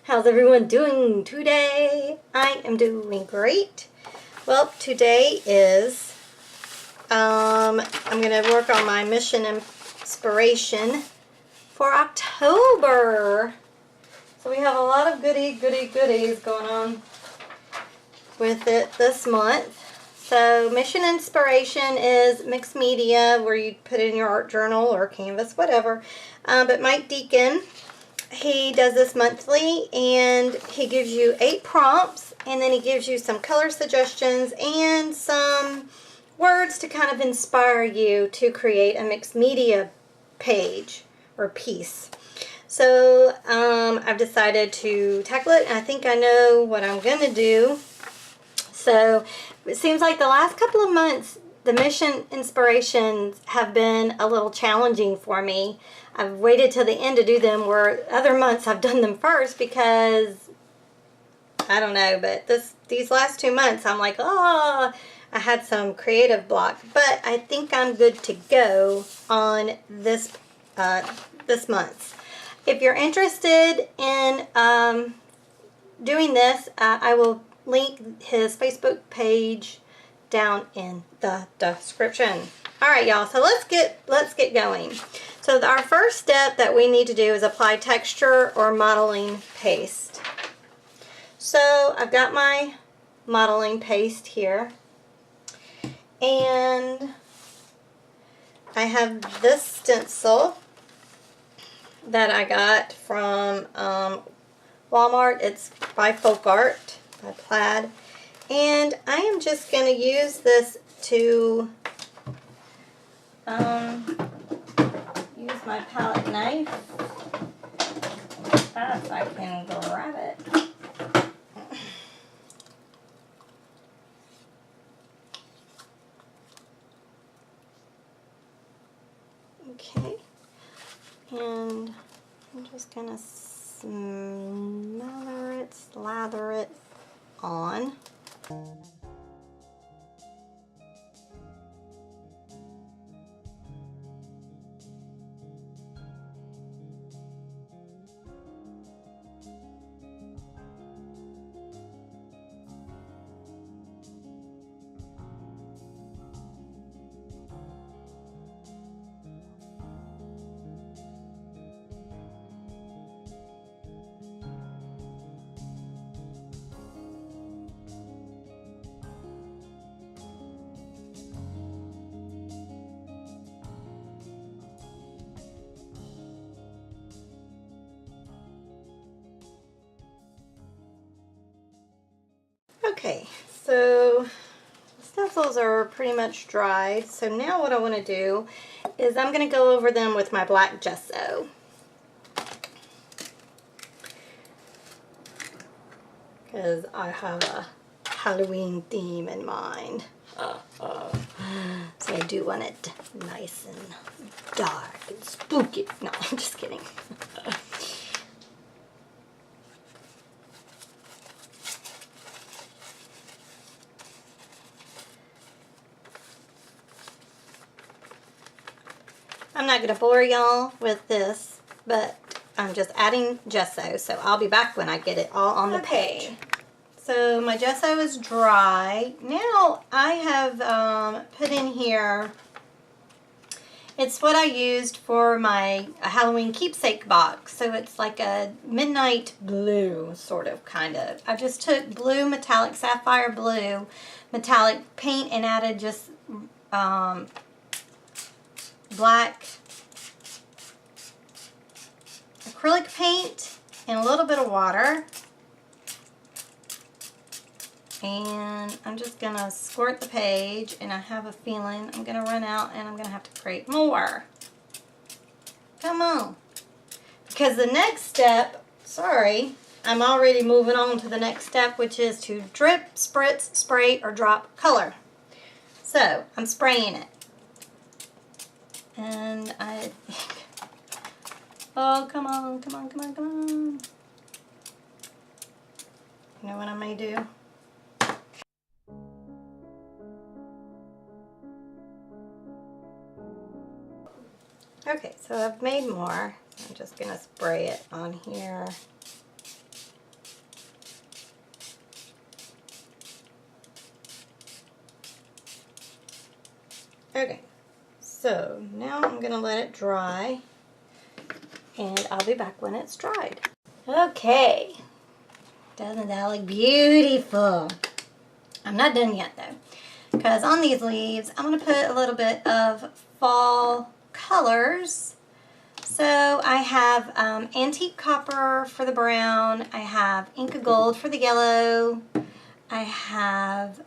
How's everyone doing today? I am doing great. Well, today is, I'm going to work on my mission inspiration for October. So we have a lot of goodies going on with it this month. So mission inspiration is mixed media where you put in your art journal or canvas, whatever. But Mike Deacon, he does this monthly, and he gives you 8 prompts, and then he gives you some color suggestions and some words to kind of inspire you to create a mixed media page or piece. So I've decided to tackle it, and I think I know what I'm going to do. So it seems like the last couple of months, the mission inspirations have been a little challenging for me. I've waited till the end to do them, where other months I've done them first because, I don't know, but these last 2 months I'm like, oh, I had some creative block. But I think I'm good to go on this month. If you're interested in doing this, I will link his Facebook page down in the description. All right, y'all, so let's get going. So our first step that we need to do is apply texture or modeling paste. So I've got my modeling paste here, and I have this stencil that I got from Walmart. It's by Folk Art, by Plaid, and I am just going to use this to use my palette knife, if I can grab it. Okay, and I'm just going to slather it on. Okay, so the stencils are pretty much dried. So now what I want to do is I'm going to go over them with my black gesso. Because I have a Halloween theme in mind. So I do want it nice and dark and spooky. No, I'm just kidding. I'm not going to bore y'all with this, but I'm just adding gesso, so I'll be back when I get it all on the page. So my gesso is dry. Now I have put in here, it's what I used for my Halloween keepsake box. So it's like a midnight blue, sort of, kind of. I just took blue, metallic, sapphire blue, metallic paint and added just black acrylic paint and a little bit of water, and I'm just gonna squirt the page, and I have a feeling I'm gonna run out and I'm gonna have to create more. Come on, because the next step, sorry, I'm already moving on to the next step, which is to drip, spritz, spray, or drop color. So I'm spraying it. And I think, oh, come on. You know what I may do? Okay, so I've made more. I'm just going to spray it on here. Okay, so now I'm gonna let it dry and I'll be back when it's dried. Okay, doesn't that look beautiful? I'm not done yet though, because on these leaves I'm gonna put a little bit of fall colors. So I have antique copper for the brown, I have Inca gold for the yellow, I have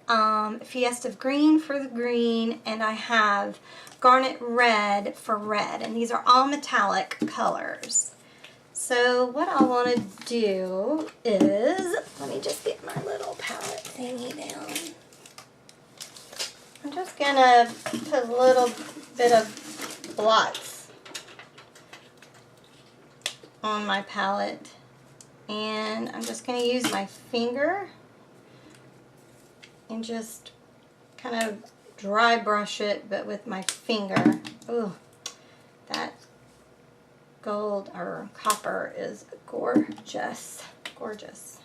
Fiesta green for the green, and I have garnet red for red, and these are all metallic colors. So what I want to do is, let me just get my little palette thingy down. I'm just gonna put a little bit of blots on my palette, and I'm just gonna use my finger and just kind of dry brush it, but with my finger. Ooh, that gold or copper is gorgeous, gorgeous.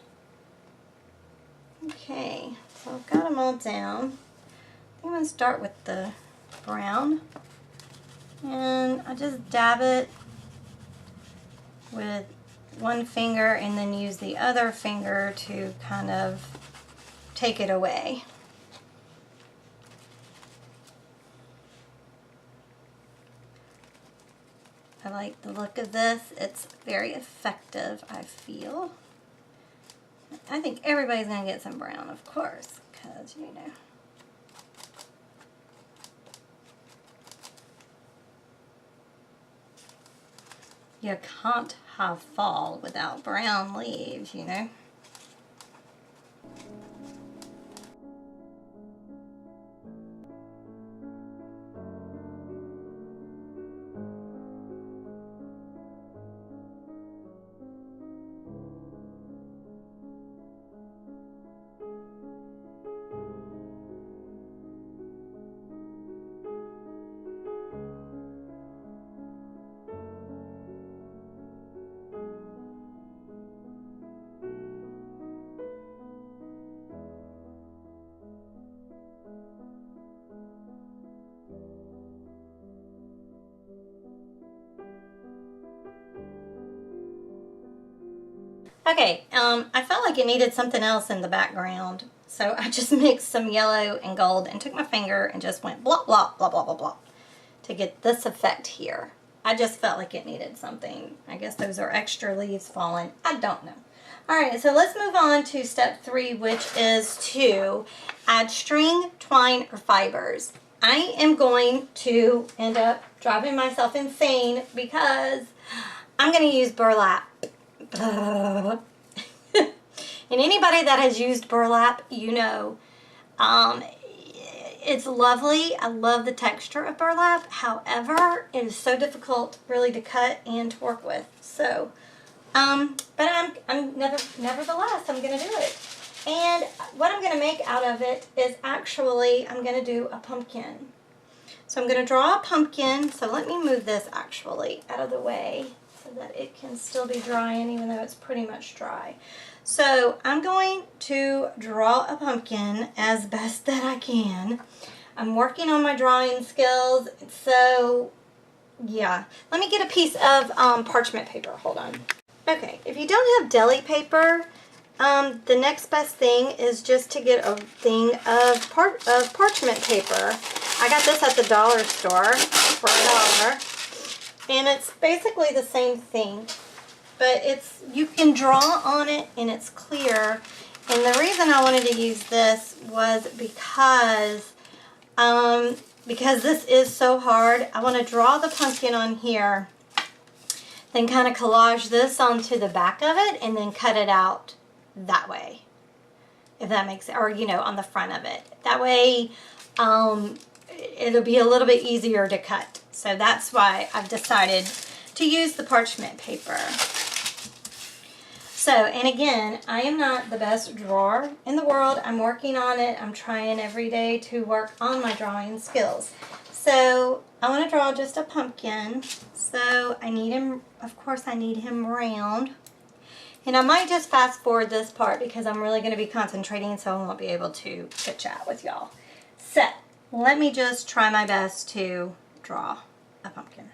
Okay, so I've got them all down. I'm going to start with the brown, and I just dab it with one finger and then use the other finger to kind of take it away. I like the look of this. It's very effective, I feel. I think everybody's going to get some brown, of course, because, you know. You can't have fall without brown leaves, you know. Okay, I felt like it needed something else in the background, so I just mixed some yellow and gold and took my finger and just went blah, blah, blah, blah, blah, blah to get this effect here. I just felt like it needed something. I guess those are extra leaves falling. I don't know. Alright, so let's move on to step 3, which is to add string, twine, or fibers. I am going to end up driving myself insane because I'm going to use burlap. And anybody that has used burlap, you know, it's lovely. I love the texture of burlap. However, it is so difficult really to cut and to work with. So, but nevertheless, I'm going to do it. And what I'm going to make out of it is actually, I'm going to do a pumpkin. So I'm going to draw a pumpkin. So let me move this actually out of the way, so that it can still be drying even though it's pretty much dry. So I'm going to draw a pumpkin as best that I can. I'm working on my drawing skills, so yeah. Let me get a piece of parchment paper. Hold on. Okay, if you don't have deli paper, the next best thing is just to get a thing of parchment paper. I got this at the dollar store for $1. And it's basically the same thing, but you can draw on it and it's clear. And the reason I wanted to use this was because this is so hard. I want to draw the pumpkin on here, then kind of collage this onto the back of it and then cut it out that way, if that makes sense, or you know, on the front of it. That way it'll be a little bit easier to cut. So that's why I've decided to use the parchment paper. So, and again, I am not the best drawer in the world. I'm working on it. I'm trying every day to work on my drawing skills. So I want to draw just a pumpkin. So I need him, of course I need him round. And I might just fast forward this part because I'm really going to be concentrating, so I won't be able to chit chat with y'all. So let me just try my best to draw a pumpkin.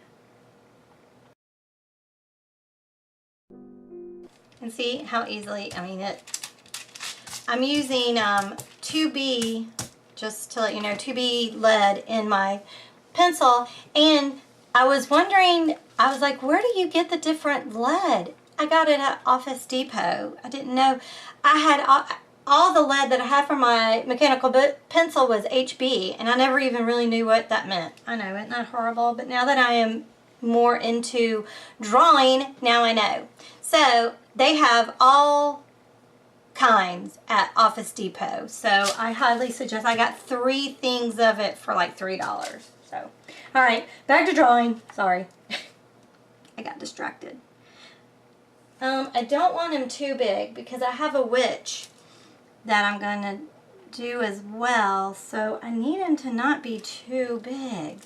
And see how easily, I mean, I'm using 2B, just to let you know, 2B lead in my pencil. And I was wondering, I was like, where do you get the different lead? I got it at Office Depot. I didn't know. I had all the lead that I had for my mechanical pencil was HB, and I never even really knew what that meant. I know, isn't that horrible? But now that I am more into drawing, now I know. So they have all kinds at Office Depot. So I highly suggest. I got 3 things of it for like $3. So, all right, back to drawing. Sorry, I got distracted. I don't want him too big because I have a witch that I'm going to do as well. So I need him to not be too big.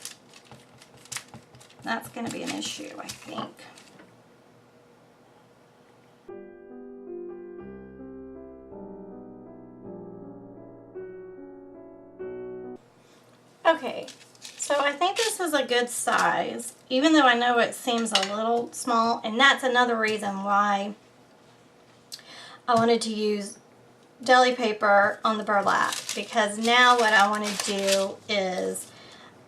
That's going to be an issue, I think. Okay, so I think this is a good size, even though I know it seems a little small, and that's another reason why I wanted to use deli paper on the burlap, because now what I want to do is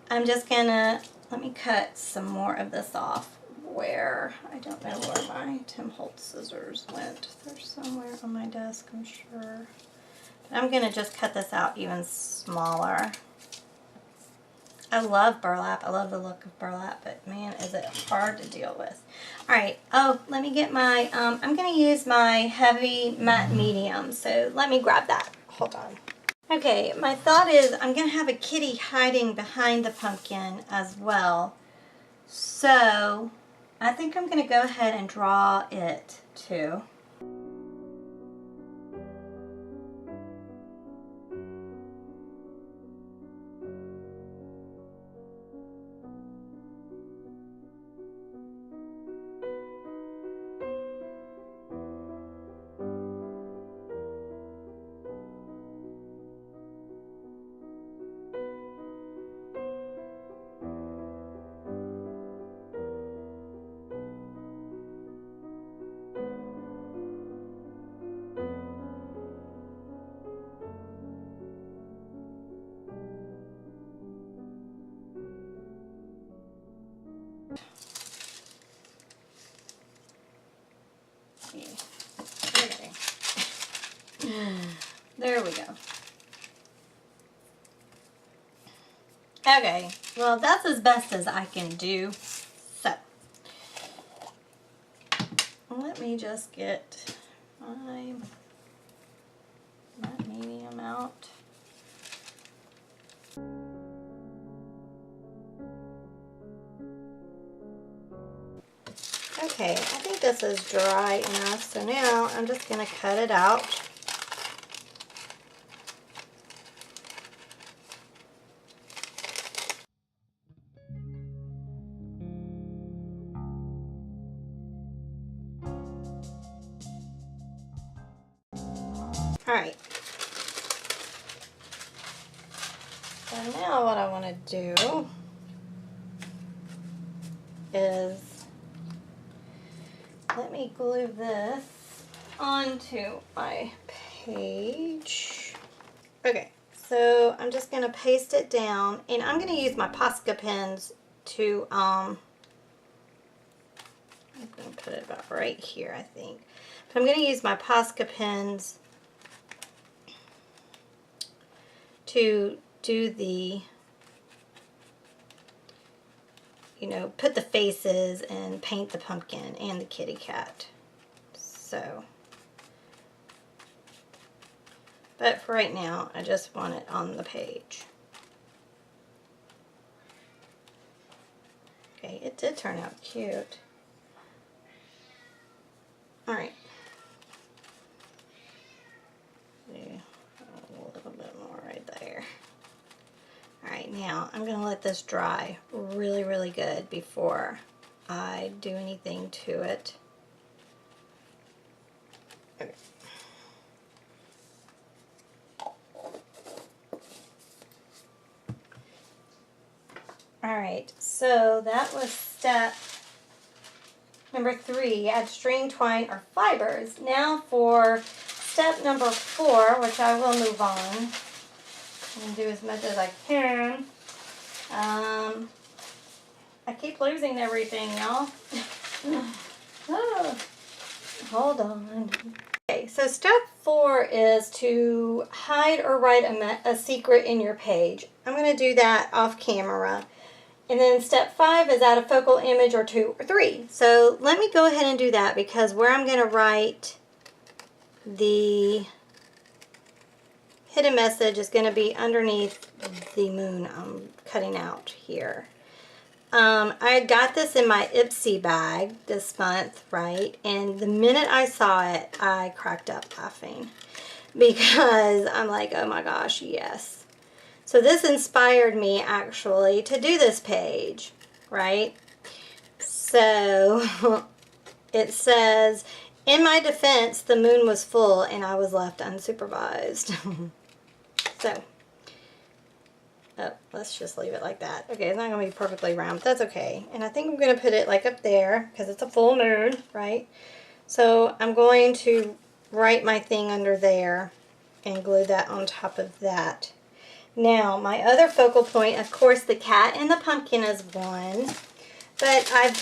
I'm just gonna, let me cut some more of this off where, I don't know where my Tim Holtz scissors went. They're somewhere on my desk, I'm sure. But I'm gonna just cut this out even smaller. I love burlap. I love the look of burlap, but man, is it hard to deal with. All right. Oh, let me get my, I'm going to use my heavy matte medium. So let me grab that. Hold on. Okay, my thought is I'm going to have a kitty hiding behind the pumpkin as well. So I think I'm going to go ahead and draw it too. Okay. There we go. Okay, well that's as best as I can do. So, let me just get my medium out. Okay, I think this is dry enough, so now I'm just going to cut it out. Alright. So now what I want to do is, let me glue this onto my page. Okay, so I'm just going to paste it down, and I'm going to use my Posca pens to, I'm going to put it about right here, I think. But I'm going to use my Posca pens to do the, you know, put the faces and paint the pumpkin and the kitty cat. So, but for right now, I just want it on the page. Okay, it did turn out cute. Alright. A little bit more right there. Alright, now I'm going to let this dry really, really good before I do anything to it. Okay. So that was step number 3, add string, twine, or fibers. Now for step number 4, which I will move on and do as much as I can. I keep losing everything, y'all. Oh, hold on. Okay, so step 4 is to hide or write a secret in your page. I'm going to do that off camera. And then step 5 is add a focal image or 2 or 3. So let me go ahead and do that, because where I'm going to write the hidden message is going to be underneath the moon I'm cutting out here. I got this in my Ipsy bag this month, right? And the minute I saw it, I cracked up laughing, because I'm like, oh my gosh, yes. So this inspired me actually to do this page, right? So it says, in my defense, the moon was full and I was left unsupervised. So, oh, let's just leave it like that. Okay, it's not going to be perfectly round, but that's okay. And I think I'm going to put it like up there, because it's a full moon, right? So I'm going to write my thing under there and glue that on top of that. Now, my other focal point, of course, the cat and the pumpkin is one. But I've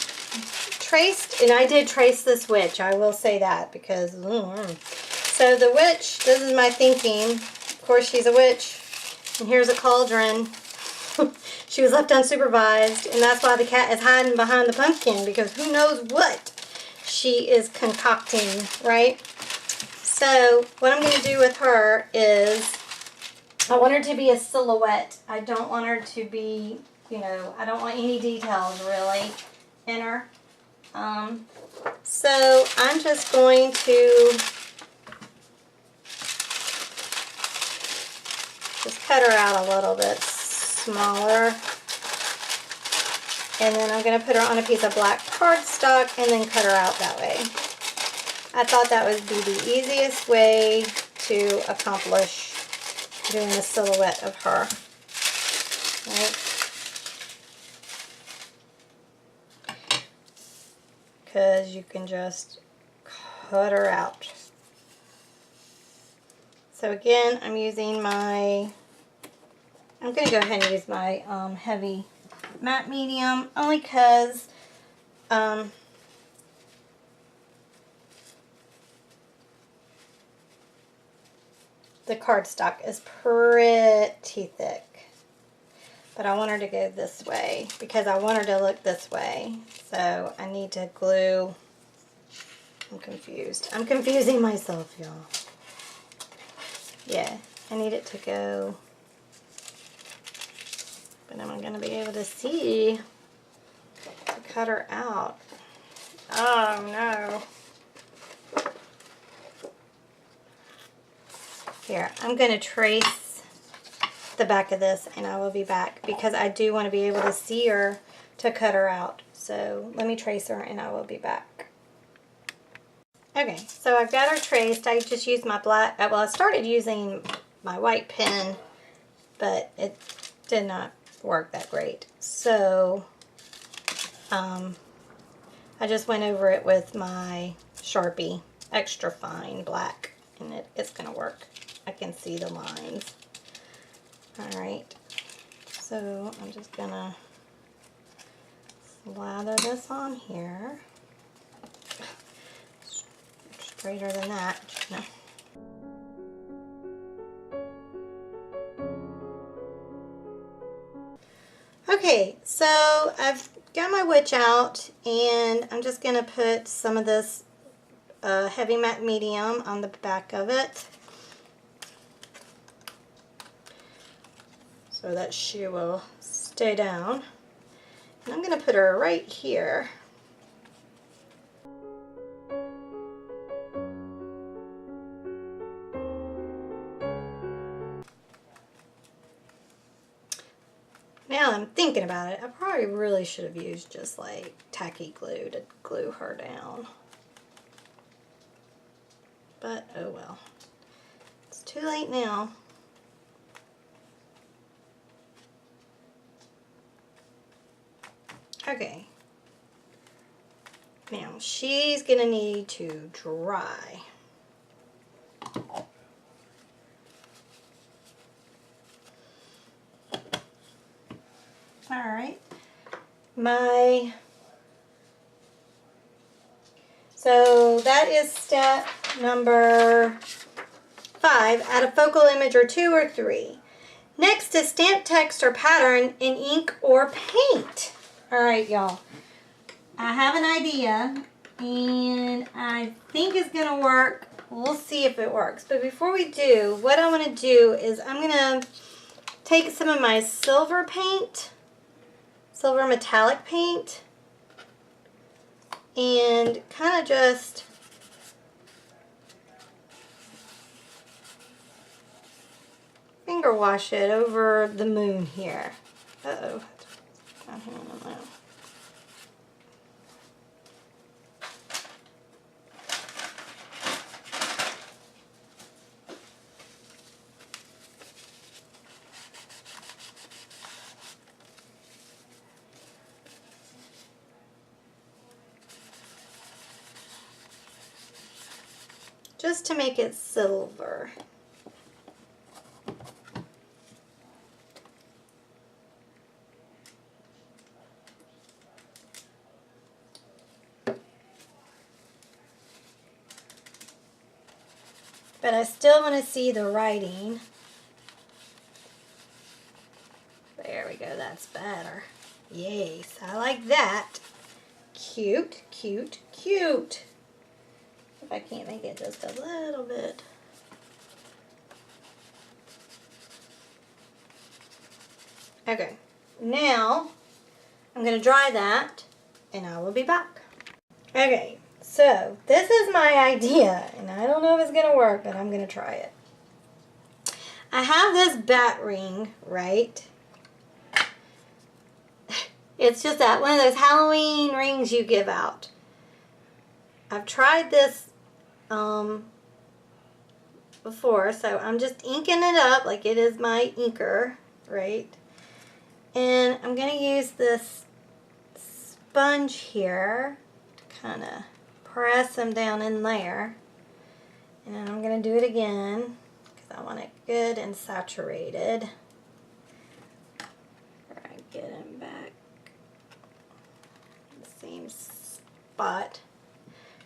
traced, and I did trace this witch, I will say that, because, so the witch, this is my thinking. Of course, she's a witch. And here's a cauldron. She was left unsupervised, and that's why the cat is hiding behind the pumpkin, because who knows what she is concocting, right? So what I'm going to do with her is, I want her to be a silhouette. I don't want her to be, you know, I don't want any details really in her. So I'm just going to just cut her out a little bit smaller. And then I'm going to put her on a piece of black cardstock and then cut her out that way. I thought that would be the easiest way to accomplish doing a silhouette of her. Right? Because you can just cut her out. So again, I'm using my, I'm going to go ahead and use my heavy matte medium, only because the cardstock is pretty thick. But I want her to go this way, because I want her to look this way. So I need to glue. I'm confused. I'm confusing myself, y'all. Yeah, I need it to go. But am I going to be able to see to cut her out? Oh no. Here, I'm going to trace the back of this and I will be back, because I do want to be able to see her to cut her out. So let me trace her and I will be back. Okay, so I've got her traced. I just used my black, well, I started using my white pen, but it did not work that great. So I just went over it with my Sharpie, extra fine black, and it's going to work. I can see the lines. Alright, so I'm just going to slather this on here. Straighter than that. No. Okay, so I've got my witch out, and I'm just going to put some of this heavy matte medium on the back of it, so that she will stay down. And I'm going to put her right here. Now I'm thinking about it, I probably really should have used just like tacky glue to glue her down. But oh well. It's too late now. Okay. Now, she's going to need to dry. Alright. So that is step number 5. Add a focal image or 2 or 3. Next is stamp text or pattern in ink or paint. Alright, y'all. I have an idea, and I think it's going to work. We'll see if it works. But before we do, what I want to do is I'm going to take some of my silver paint, silver metallic paint, and kind of just finger wash it over the moon here. Uh-oh. Not here on the moon. Just to make it silver. But I still want to see the writing. There we go, that's better. Yes, I like that. Cute, cute, cute. If I can't make it just a little bit. Okay, now I'm going to dry that and I will be back. Okay, so this is my idea and I don't know if it's going to work, but I'm going to try it. I have this bat ring, right? It's just that one of those Halloween rings you give out. I've tried this before, so I'm just inking it up like it is my inker, right? And I'm going to use this sponge here to kind of press them down in there. And then I'm going to do it again because I want it good and saturated. Where I get them back in the same spot.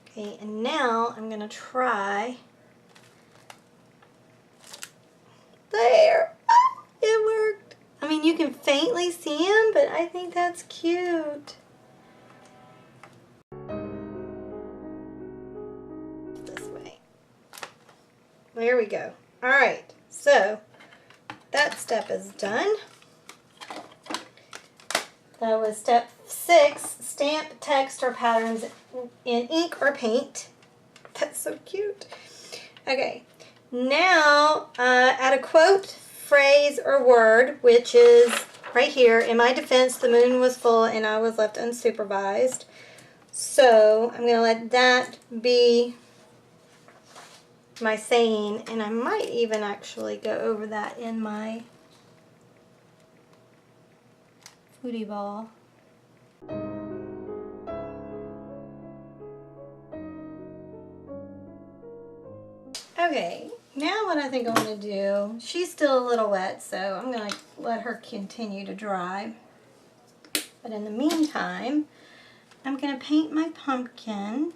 Okay, and now I'm going to try. There! Oh, it worked! I mean, you can faintly see him, but I think that's cute. This way. There we go. Alright, so that step is done. That was step 6, stamp text or patterns in ink or paint. That's so cute. Okay, now add a quote, phrase, or word, which is right here. In my defense, the moon was full and I was left unsupervised. So I'm going to let that be my saying, and I might even actually go over that in my foodie ball. Okay, now what I think I'm going to do, she's still a little wet, so I'm going to let her continue to dry. But in the meantime, I'm going to paint my pumpkin.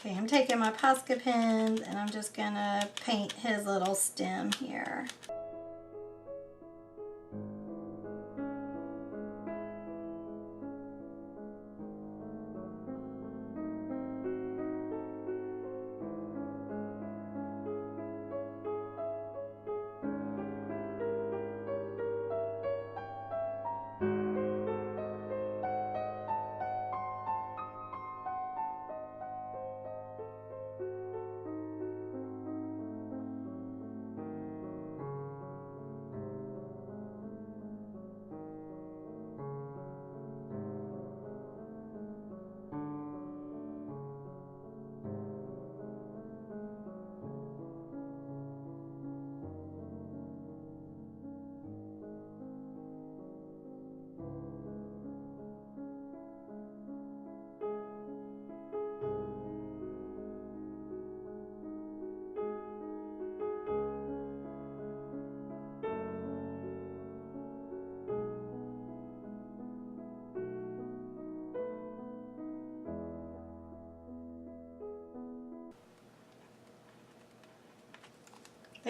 Okay, I'm taking my Posca pens and I'm just going to paint his little stem here.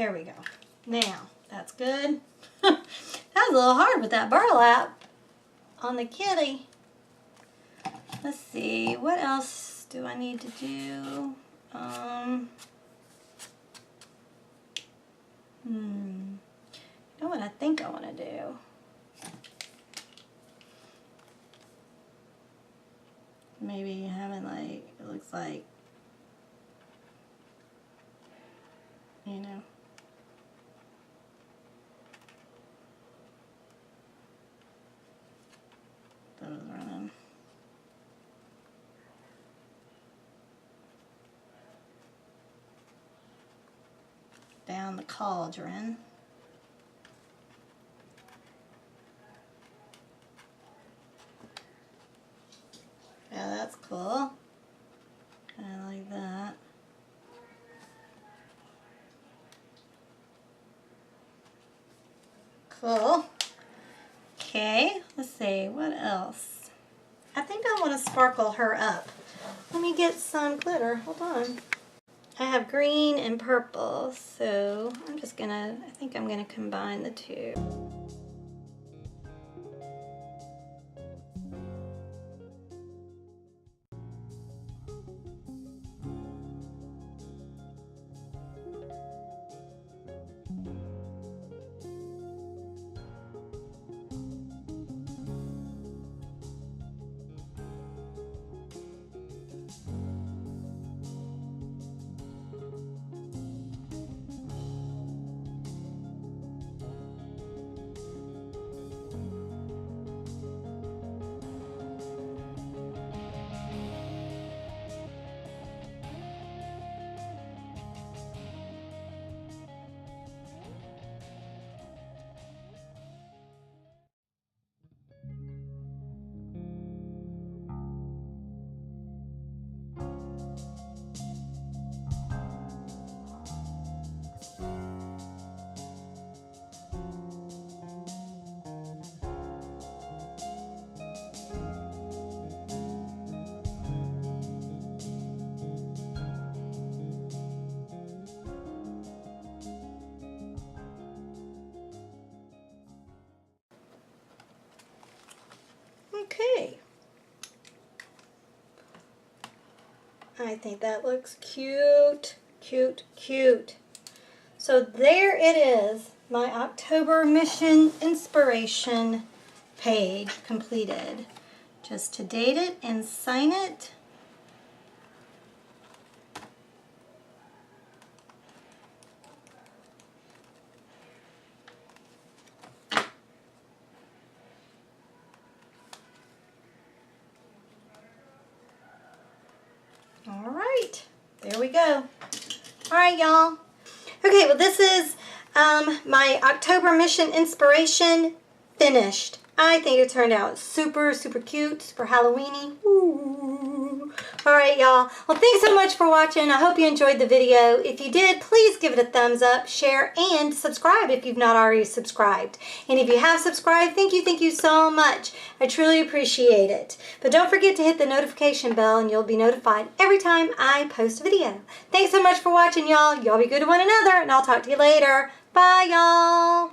There we go. Now, that's good. That was a little hard with that burlap on the kitty. Let's see, what else do I need to do? You know what I think I want to do? Maybe having like, it looks like, you know, that was running. Down the cauldron. Yeah, that's cool. I like that. Cool. Okay, let's see, what else? I think I want to sparkle her up. Let me get some glitter. Hold on. I have green and purple, so I think I'm gonna combine the two. Okay. I think that looks cute, cute, cute. So there it is, my October mission inspiration page completed. Just to date it and sign it. All right, there we go. All right, y'all. Okay, well, this is my October mission inspiration finished. I think it turned out super, super cute, super Halloween-y. Ooh. All right, y'all. Well, thanks so much for watching. I hope you enjoyed the video. If you did, please give it a thumbs up, share, and subscribe if you've not already subscribed. And if you have subscribed, thank you so much. I truly appreciate it. But don't forget to hit the notification bell and you'll be notified every time I post a video. Thanks so much for watching, y'all. Y'all be good to one another, and I'll talk to you later. Bye, y'all.